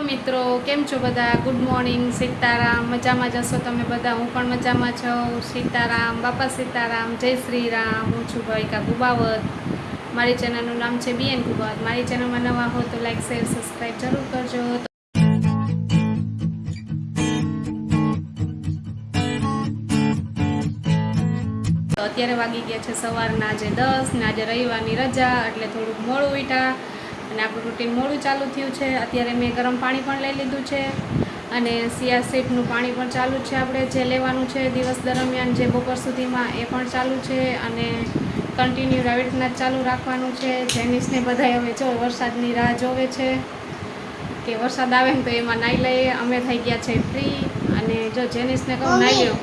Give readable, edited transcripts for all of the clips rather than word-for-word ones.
મિત્રો, કેમ છો બધા? Good morning. સીતારામ. મજામાં જશો તમે બધા? હું પણ મજામાં છું. સીતારામ, બાપા સીતારામ, જય શ્રી રામ. હું છું ભાવિકા ગુબાવત. મારી ચેનલનું નામ છે બીએન ગુબાવત. મારી ચેનલમાં નવા હો તો લાઈક, શેર, સબસ્ક્રાઈબ જરૂર કરજો. તો અત્યારે વાગી ગયા છે સવારના આજે 10 ને આજે રવિવારની રજા એટલે થોડુંક મોડું ઉઠ્યા અને આપણું રૂટીન મોડું ચાલુ થયું છે. અત્યારે મેં ગરમ પાણી પણ લઈ લીધું છે અને સિયાસીટનું પાણી પણ ચાલુ છે. આપણે જે લેવાનું છે દિવસ દરમિયાન જે બપોર સુધીમાં એ પણ ચાલુ છે અને કન્ટિન્યુ આવી રીતના જ ચાલુ રાખવાનું છે. જેનિસને બધા હવે જો વરસાદની રાહ જોવે છે કે વરસાદ આવે ને તો એમાં નાહી લઈએ. અમે થઈ ગયા છે ફ્રી અને જો જેનિસને કહું નાહી લો.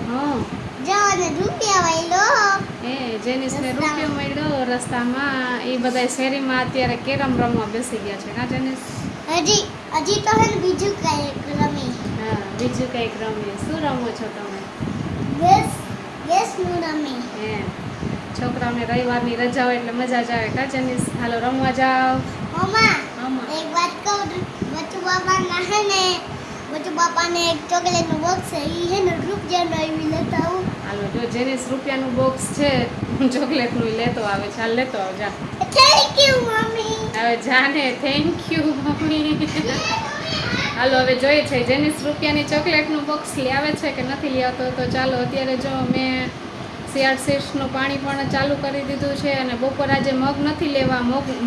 જેનિસને રૂપિયો મળ્યો રસ્તામાં. એ બધા શેરીમાં અત્યારે કેરમ રમવા બેસી ગયા છે. હા જેનિસ? હજી તો હે બીજું કંઈક રમી. હા, બીજું કંઈક રમીએ. શું રમો છો તમે? યસ નું રમી. છોકરાઓને રવિવારની રજા હોય એટલે મજા જ આવે. કા જેનિસ? હાલો રમવા જાઓ. મમ્મા એક વાત કહું, બચ્ચુ બાપાને એક ચોકલેટનું બોક્સ છે. ઈ હે ને રૂપિયાનો આવી લેતા આવું. હાલો જો જેનિસ રૂપિયાનું બોક્સ છે ચોકલેટનું લેતો આવે છે. હાલ લેતો આવ જા. Thank you mummy. હવે જાને થેન્ક યુ મમ્મી. હાલો હવે જોઈએ છે જેનિસ રૂપિયાની ચોકલેટનું બોક્સ લઈ આવે છે કે નથી લઈ આવતો. તો ચાલો અત્યારે જો મેં સિયાસીસનું પાણી પણ ચાલુ કરી દીધું છે અને બપોર આજે મગ નથી લેવા.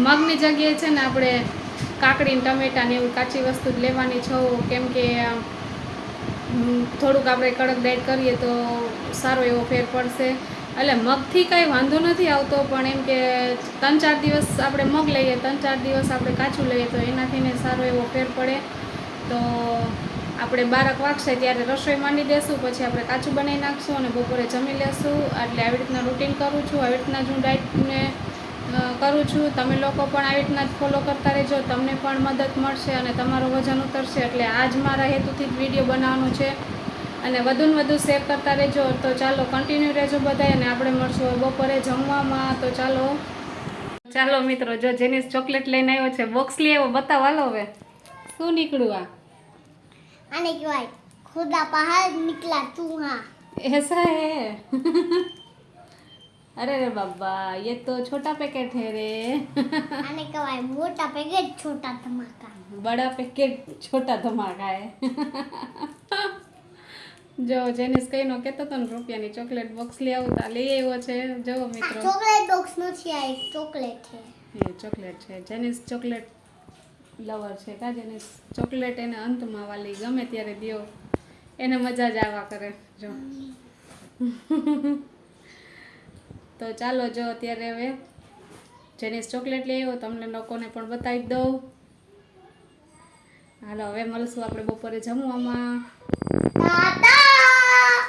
મગની જગ્યાએ છે ને આપણે કાકડી ટમેટાને એવું કાચી વસ્તુ જ લેવાની છો. કેમ કે થોડુંક આપણે કડક ડાયટ કરીએ તો સારો એવો ફેર પડશે. એટલે મગથી કાંઈ વાંધો નથી આવતો પણ એમ કે 3-4 દિવસ આપણે મગ લઈએ, 3-4 દિવસ આપણે કાચું લઈએ તો એનાથી ને સારો એવો ફેર પડે. તો આપણે 12 વાગશે ત્યારે રસોઈ માંડી દેશું, પછી આપણે કાચું બનાવી નાખશું અને બપોરે જમી લેશું. એટલે આવી રીતના રૂટીન કરું છું, આવી રીતના જ હું ડાયટને કરું છું. તમે લોકો પણ આવી રીતના જ ફોલો કરતા રહેજો, તમને પણ મદદ મળશે અને તમારું વજન ઉતરશે. એટલે આજ મારા હેતુથી જ વિડીયો બનાવવાનો છે અને વધુને વધુ શેર કરતા રહેજો. તો ચાલો કન્ટિન્યુ રહેજો બધાય અને આપણે મળશું બપોરે જમવામાં. તો ચાલો મિત્રો, જો જેનિસ ચોકલેટ લઈને આવ્યો છે, બોક્સ લઈ આવ્યો. બતાવો હાલો હવે શું નીકળ્યું. આને કહેવાય ખુદા પહાડ નિકલા તું. હા ऐसा है? अरे रे बाबा, ये तो छोटा पैकेट है रे. આને કહેવાય મોટા પેકેટ છોટા ધમાકા. बड़ा पैकेट छोटा धमाका है. જો જેનિસ કઈનો કહેતો હતો ને રૂપિયાની ચોકલેટ બોક્સ લઈ આવું તા લઈ આવ્યો છે. જો મિત્રો ચોકલેટ બોક્સ નથી, આ એક ચોકલેટ છે. એ ચોકલેટ છે. જેનિસ ચોકલેટ લવર છે. કા જેનિસ? ચોકલેટ એને અંતમાં વાલી ગમે ત્યારે દ્યો એને મજા જ આવા કરે. જો તો ચાલો જો અત્યારે હવે જેનિસ ચોકલેટ લઈ આવ્યો, તમને લોકોને પણ બતાવી દઉં. હાલો હવે મળશું આપણે બપોરે જમવામાં.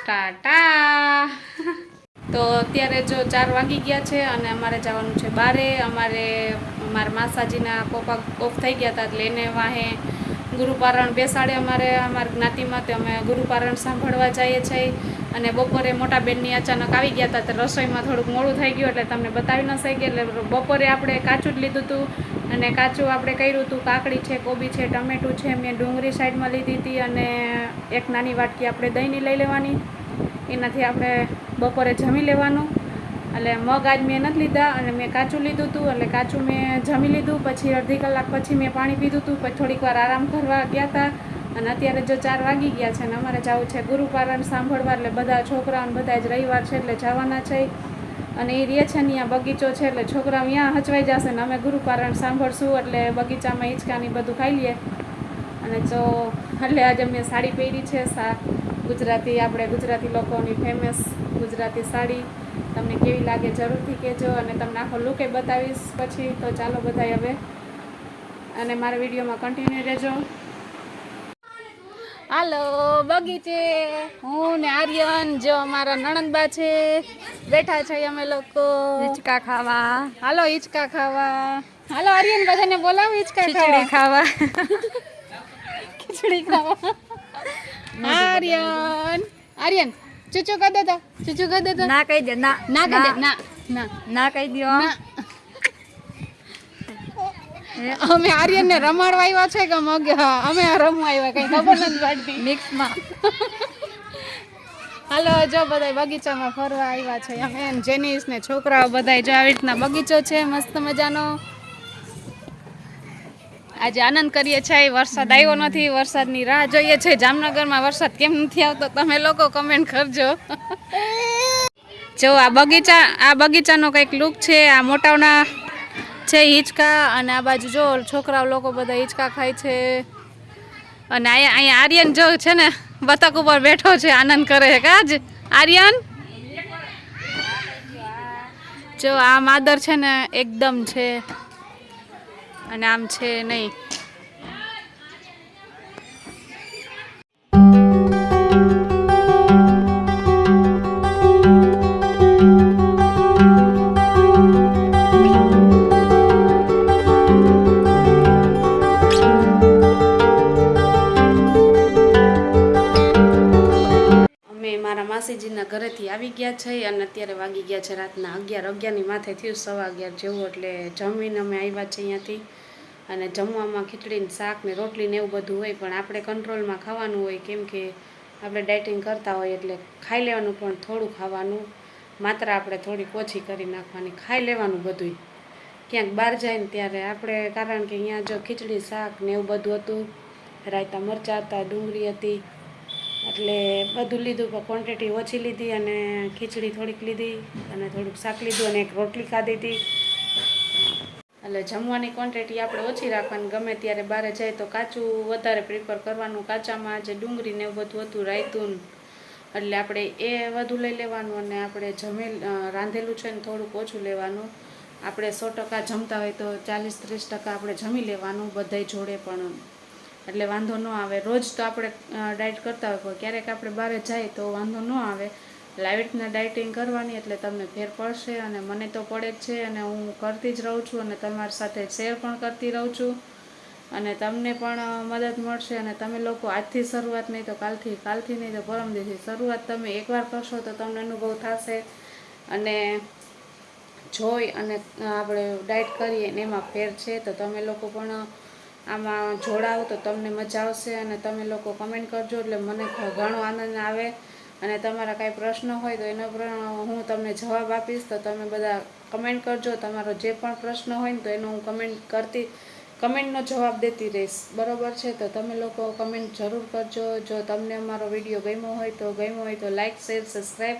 ટાટા. તો અત્યારે જો 4 વાગી ગયા છે અને અમારે જવાનું છે બારે. અમારા માસાજીના પપ્પા ઓફ થઈ ગયા હતા એટલે એને વાહે ગુરુપારણ બેસાડે અમારા જ્ઞાતિમાં. તો અમે ગુરુપારણ સાંભળવા જઈએ છીએ. અને બપોરે મોટા બેનની અચાનક આવી ગયા હતા તો રસોઈમાં થોડુંક મોડું થઈ ગયું એટલે તમને બતાવી ન શકી. એટલે બપોરે આપણે કાચું જ લીધું હતું અને કાચું આપણે કર્યું હતું. કાકડી છે, કોબી છે, ટમેટું છે, મેં ડુંગળી સાઈડમાં લીધી હતી અને એક નાની વાટકી આપણે દહીંની લઈ લેવાની. એનાથી આપણે બપોરે જમી લેવાનું. એટલે મગ આજ મેં નથી લીધા અને મેં કાચું લીધું હતું. એટલે કાચું મેં જમી લીધું. પછી અડધી કલાક પછી મેં પાણી પીધું હતું. પછી થોડીક વાર આરામ કરવા ગયા હતા અને અત્યારે જો 4 વાગી ગયા છે અને અમારે જવું છે ગુરુપારણ સાંભળવા. એટલે બધા છોકરાઓને બધા જ રવિવાર છે એટલે જવાના છે. અને એ રહે છે ને ત્યાં બગીચો છે એટલે છોકરાઓ ત્યાં હચવાઈ જશે ને અમે ગુરુપારણ સાંભળશું. એટલે બગીચામાં હિંચકાની બધું ખાઈ લઈએ. અને જો એટલે આજે મેં સાડી પહેરી છે, ગુજરાતી, આપણે ગુજરાતી લોકોની ફેમસ ગુજરાતી સાડી. તમને કેવી લાગે જરૂરથી કહેજો અને તમને આખો લુકે બતાવીશ પછી. તો ચાલો બધાય હવે અને મારા વિડીયોમાં કન્ટિન્યુ રહેજો. હાલો બગીચે હું ને આર્યન, જો અમારા નણંદબા છે, બેઠા છે અમે લોકો હિંચકા ખાવા. હાલો હિંચકા ખાવા. હાલો આર્યન, બધાને બોલાવો હિંચકા ખાવા. ખીચડી ખાવા. આર્યન ચૂચુ કરી દેતો, ચૂચુ કરી દેતો. ના કહી દે, ના ના કહી દે, ના ના કહી દો. અમે આર્યનને રમાડવા આવ્યા છે કે મગ અમે રમવા આવ્યા કઈ ખબર નથી પડતી મિક્સમાં. હાલો જો બધા બગીચામાં ફરવા આવ્યા છે અમે જેનીસ ને છોકરાઓ બધા જો આવી રીતના બગીચો છે મસ્ત મજાનો. આજે આનંદ કરીએ છીએ. વરસાદ આવ્યો નથી, વરસાદની રાહ જોઈએ છે. જામનગરમાં વરસાદ કેમ નથી આવતો તમે લોકો કમેન્ટ કરજો. જો આ બગીચાનો કંઈક લુક છે. આ મોટાઓના છે હિંચકા અને આ બાજુ જો છોકરાઓ લોકો બધા હિંચકા ખાય છે. અને અહીંયા આર્યન જો છે ને બતક ઉપર બેઠો છે આનંદ કરે છે કાજ આર્યન. જો આ માદર છે ને એકદમ છે અને આમ છે નહીં. મારા માસીજીના ઘરેથી આવી ગયા છે અને અત્યારે વાગી ગયા છે રાતના 11:11ની માથે થયું 11:15 જેવું. એટલે જમીને અમે આવ્યા છે અહીંયાથી. અને જમવામાં ખીચડી ને શાક ને રોટલી ને એવું બધું હોય, પણ આપણે કંટ્રોલમાં ખાવાનું હોય કેમ કે આપણે ડાયટિંગ કરતા હોય એટલે ખાઈ લેવાનું, પણ થોડું ખાવાનું, માત્રા આપણે થોડીક ઓછી કરી નાખવાની, ખાઈ લેવાનું બધું. ક્યાંક બહાર જાય ને ત્યારે આપણે, કારણ કે અહીંયા જો ખીચડી શાક ને એવું બધું હતું, રાયતા મરચાં હતા, ડુંગળી હતી, એટલે બધું લીધું, પણ ક્વોન્ટિટી ઓછી લીધી અને ખીચડી થોડીક લીધી અને થોડુંક શાક લીધું અને એક રોટલી ખાધી હતી. એટલે જમવાની ક્વોન્ટિટી આપણે ઓછી રાખવાની. ગમે ત્યારે બહાર જાય તો કાચું વધારે પ્રિફર કરવાનું. કાચામાં જે ડુંગળી ને એવું બધું હતું, રાયતું, એટલે આપણે એ વધુ લઈ લેવાનું અને આપણે રાંધેલું છે ને થોડુંક ઓછું લેવાનું. આપણે 100% જમતા હોય તો 40-30% આપણે જમી લેવાનું બધાય જોડે, પણ એટલે વાંધો ન આવે. રોજ તો આપણે ડાયટ કરતા હોય, પણ ક્યારેક આપણે બહાર જાય તો વાંધો ન આવે. આવી રીતના ડાયટિંગ કરવાની એટલે તમને ફેર પડશે અને મને તો પડે જ છે અને હું કરતી જ રહું છું અને તમારી સાથે શેર પણ કરતી રહું છું અને તમને પણ મદદ મળશે. અને તમે લોકો આજથી શરૂઆત નહીં તો કાલથી નહીં તો પરમ દિવસથી શરૂઆત તમે એકવાર કરશો તો તમને અનુભવ થશે અને જોઈ અને આપણે ડાયટ કરીએ ને એમાં ફેર છે. તો તમે લોકો પણ આમાં જોડાઓ તો તમને મજા આવશે અને તમે લોકો કમેન્ટ કરજો એટલે મને ઘણો આનંદ આવે. અને તમારા કાંઈ પ્રશ્ન હોય તો એનો પણ હું તમને જવાબ આપીશ. તો તમે બધા કમેન્ટ કરજો. તમારો જે પણ પ્રશ્ન હોય ને તો એનો હું કમેન્ટનો જવાબ દેતી રહીશ, બરાબર છે? તો તમે લોકો કમેન્ટ જરૂર કરજો. જો તમને અમારો વિડીયો ગમ્યો હોય તો લાઈક, શેર, સબસ્ક્રાઈબ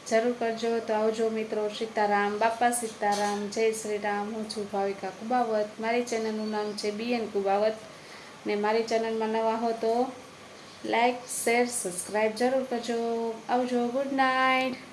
જરૂર કરજો. તો આવજો મિત્રો. સીતારામ, બાપા સીતારામ, જય શ્રી રામ. હું છું ભાવિકા કુબાવત. મારી ચેનલનું નામ છે BN કુબાવત ને મારી ચેનલમાં નવા હો તો લાઈક, શેર, સબસ્ક્રાઈબ જરૂર કરજો. આવજો. Good night.